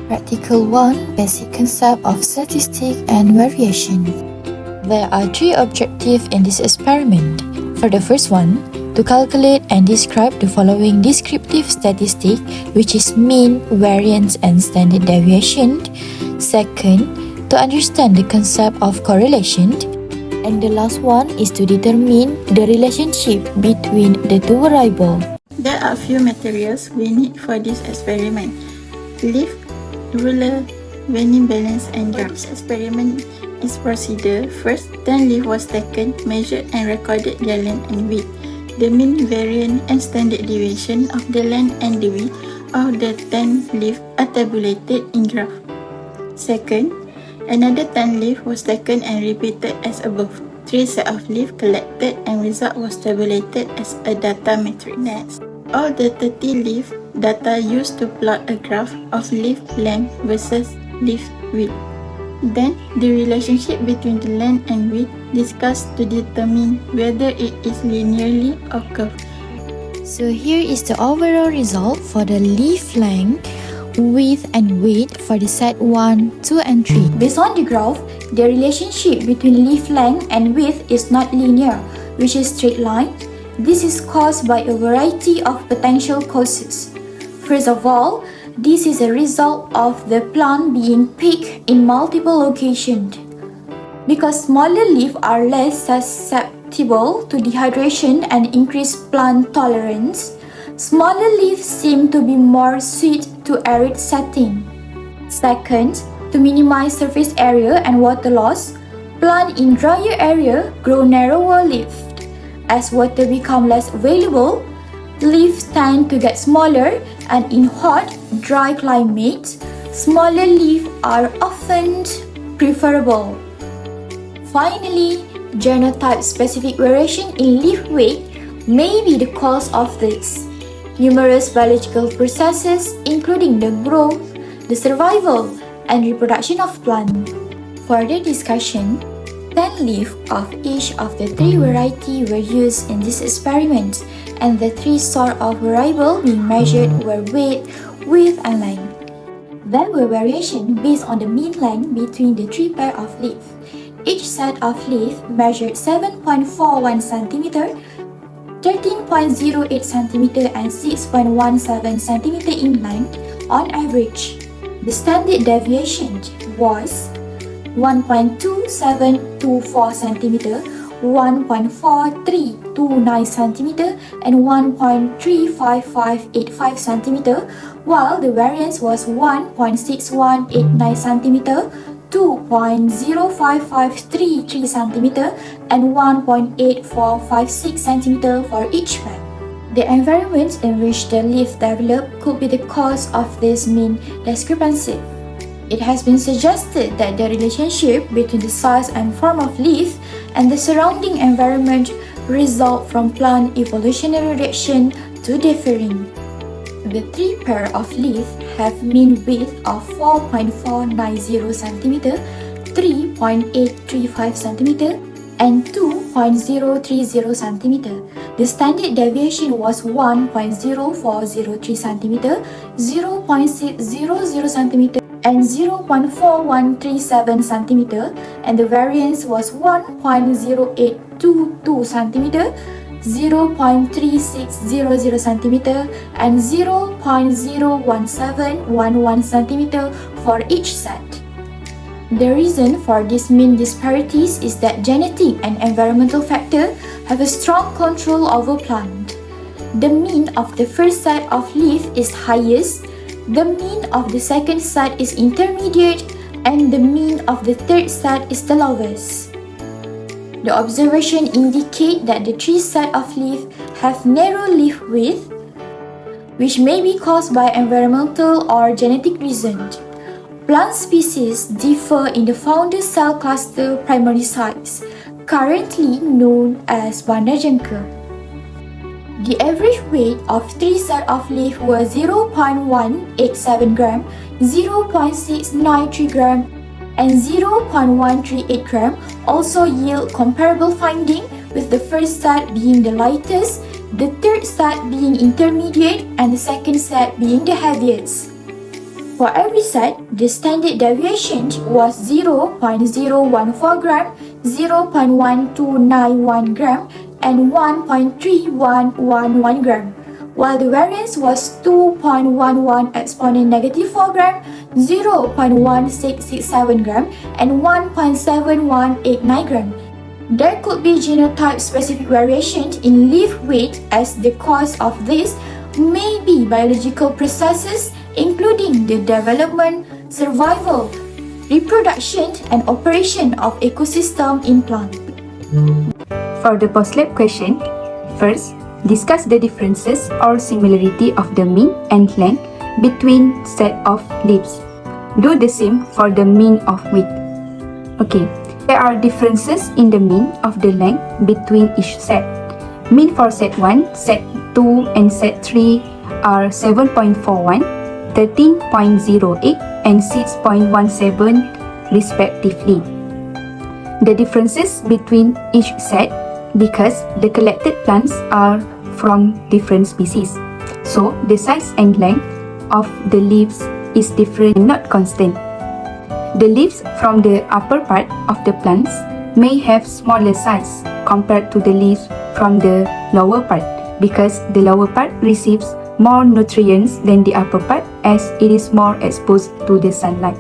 Practical 1. Basic concept of statistics and variation. There are three objectives in this experiment. For the first one, to calculate and describe the following descriptive statistic, which is mean, variance, and standard deviation. Second, to understand the concept of correlation. And the last one is to determine the relationship between the two variables. There are a few materials we need for this experiment: leaf, ruler, Venn balance, and graph. This experiment is procedure. First, 10 leaf was taken, measured and recorded their length and width. The mean, variance, and standard deviation of the length and the width of the 10 leaf are tabulated in graph. Second, another 10 leaf was taken and repeated as above. 3 sets of leaf collected and result was tabulated as a data matrix. Next, all the 30 leaf data used to plot a graph of leaf length versus leaf width. Then, the relationship between the length and width discussed to determine whether it is linearly or curved. So here is the overall result for the leaf length, width, and weight for the set 1, 2, and 3. Based on the graph, the relationship between leaf length and width is not linear, which is straight line. This is caused by a variety of potential causes. First of all, this is a result of the plant being picked in multiple locations. Because smaller leaves are less susceptible to dehydration and increased plant tolerance, smaller leaves seem to be more suited to arid setting. Second, to minimize surface area and water loss, plants in drier area grow narrower leaves. As water becomes less available, leaves tend to get smaller, and in hot, dry climates, smaller leaves are often preferable. Finally, genotype-specific variation in leaf weight may be the cause of this. Numerous biological processes, including the growth, the survival, and reproduction of plants. Further discussion, 10 leaves of each of the 3 varieties were used in this experiment, and the 3 sort of variables being measured were weight, width, and length. There were variations based on the mean length between the 3 pairs of leaves. Each set of leaves measured 7.41 cm, 13.08 cm, and 6.17 cm in length on average. The standard deviation was 1.2724 cm, 1.4329 cm, and 1.35585 cm, while the variance was 1.6189 cm, 2.05533 cm, and 1.8456 cm for each pair. The environment in which the leaf developed could be the cause of this mean discrepancy. It has been suggested that the relationship between the size and form of leaf and the surrounding environment result from plant evolutionary reaction to differing. The 3 pairs of leaves have mean width of 4.490 cm, 3.835 cm, and 2.030 cm. The standard deviation was 1.0403 cm, 0.600 cm, and 0.4137 cm, and the variance was 1.0822 cm, 0.3600 cm, and 0.01711 cm for each set. The reason for these mean disparities is that genetic and environmental factors have a strong control over plant. The mean of the first set of leaf is highest, the mean of the second set is intermediate, and the mean of the third set is the lowest. The observation indicates that the 3 sets of leaves have narrow leaf width, which may be caused by environmental or genetic reasons. Plant species differ in the founder cell cluster primary size, currently known as bandar jangka. The average weight of 3 sets of leaf was 0.187 gram, 0.693 gram, and 0.138 gram also yield comparable finding, with the first set being the lightest, the third set being intermediate, and the second set being the heaviest. For every set, the standard deviation was 0.014 gram, 0.1291 gram, and 1.3111 gram, while the variance was 2.11 exponent negative 4 gram, 0.1667 gram, and 1.7189 gram. There could be genotype-specific variation in leaf weight, as the cause of this may be biological processes including the development, survival, reproduction, and operation of ecosystem in plant. For the post-lab question, first, discuss the differences or similarity of the mean and length between set of leaves. Do the same for the mean of width. Okay, there are differences in the mean of the length between each set. Mean for set 1, set 2, and set 3 are 7.41, 13.08, and 6.17 respectively. The differences between each set because the collected plants are from different species. So the size and length of the leaves is different and not constant. The leaves from the upper part of the plants may have smaller size compared to the leaves from the lower part because the lower part receives more nutrients than the upper part as it is more exposed to the sunlight.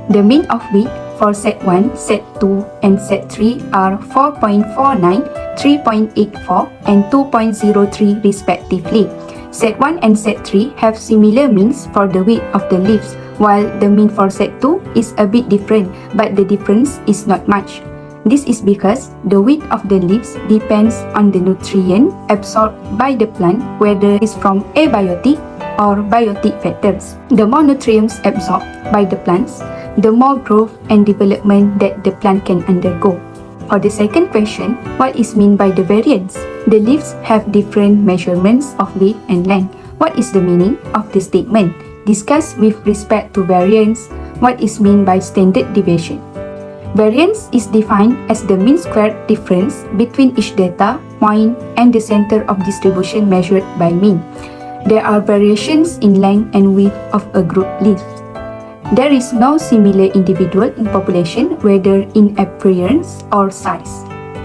The mean of width for set 1, set 2, and set 3 are 4.49, 3.84, and 2.03 respectively. Set 1 and set 3 have similar means for the width of the leaves, while the mean for set 2 is a bit different, but the difference is not much. This is because the width of the leaves depends on the nutrient absorbed by the plant, whether it is from abiotic or biotic factors. The more nutrients absorbed by the plants, the more growth and development that the plant can undergo. For the second question, what is meant by the variance? The leaves have different measurements of width and length. What is the meaning of the statement? Discuss with respect to variance what is meant by standard deviation. Variance is defined as the mean squared difference between each data point and the center of distribution measured by mean. There are variations in length and width of a group leaf. There is no similar individual in population, whether in appearance or size.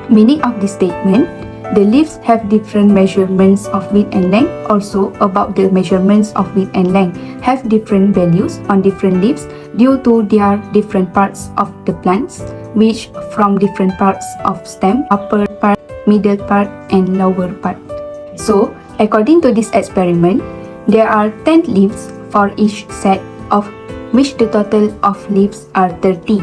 Meaning of this statement, the leaves have different measurements of width and length. Also, about the measurements of width and length have different values on different leaves due to their different parts of the plants, which from different parts of stem, upper part, middle part, and lower part. So, according to this experiment, there are 10 leaves for each set, of which the total of leaves are 30.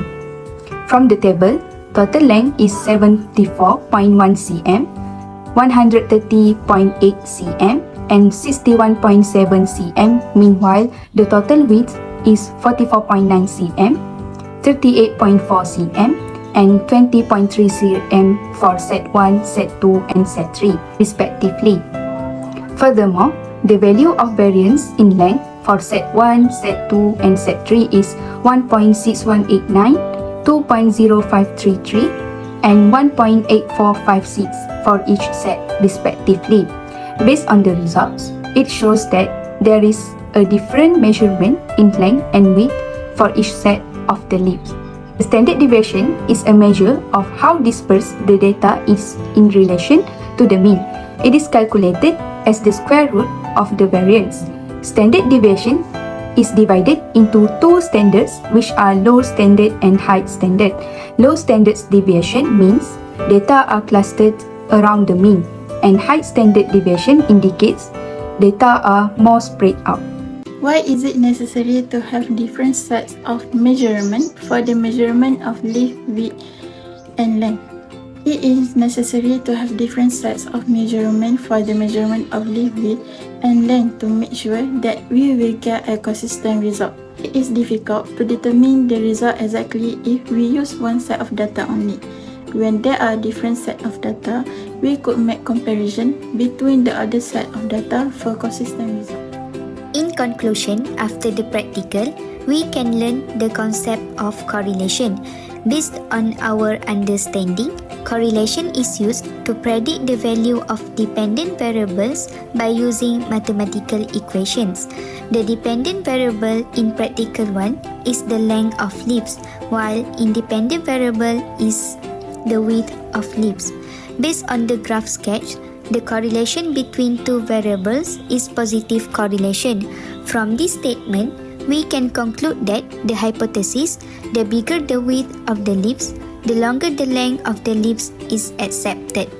From the table, total length is 74.1 cm, 130.8 cm, and 61.7 cm. Meanwhile, the total width is 44.9 cm, 38.4 cm, and 20.3 cm for set 1, set 2, and set 3, respectively. Furthermore, the value of variance in length for set 1, set 2, and set 3 is 1.6189, 2.0533, and 1.8456 for each set, respectively. Based on the results, it shows that there is a different measurement in length and width for each set of the leaves. The standard deviation is a measure of how dispersed the data is in relation to the mean. It is calculated as the square root of the variance. Standard deviation is divided into two standards, which are low standard and high standard. Low standard deviation means data are clustered around the mean, and high standard deviation indicates data are more spread out. Why is it necessary to have different sets of measurement for the measurement of leaf width and length? It is necessary to have different sets of measurement for the measurement of leaf width and length to make sure that we will get ecosystem result. It is difficult to determine the result exactly if we use one set of data only. When there are different sets of data, we could make comparison between the other set of data for consistent result. In conclusion, after the practical, we can learn the concept of correlation. Based on our understanding, correlation is used to predict the value of dependent variables by using mathematical equations. The dependent variable in practical one is the length of leaves, while independent variable is the width of leaves. Based on the graph sketch, the correlation between two variables is positive correlation. From this statement, we can conclude that the hypothesis, the bigger the width of the leaves, the longer the length of the leaves is accepted.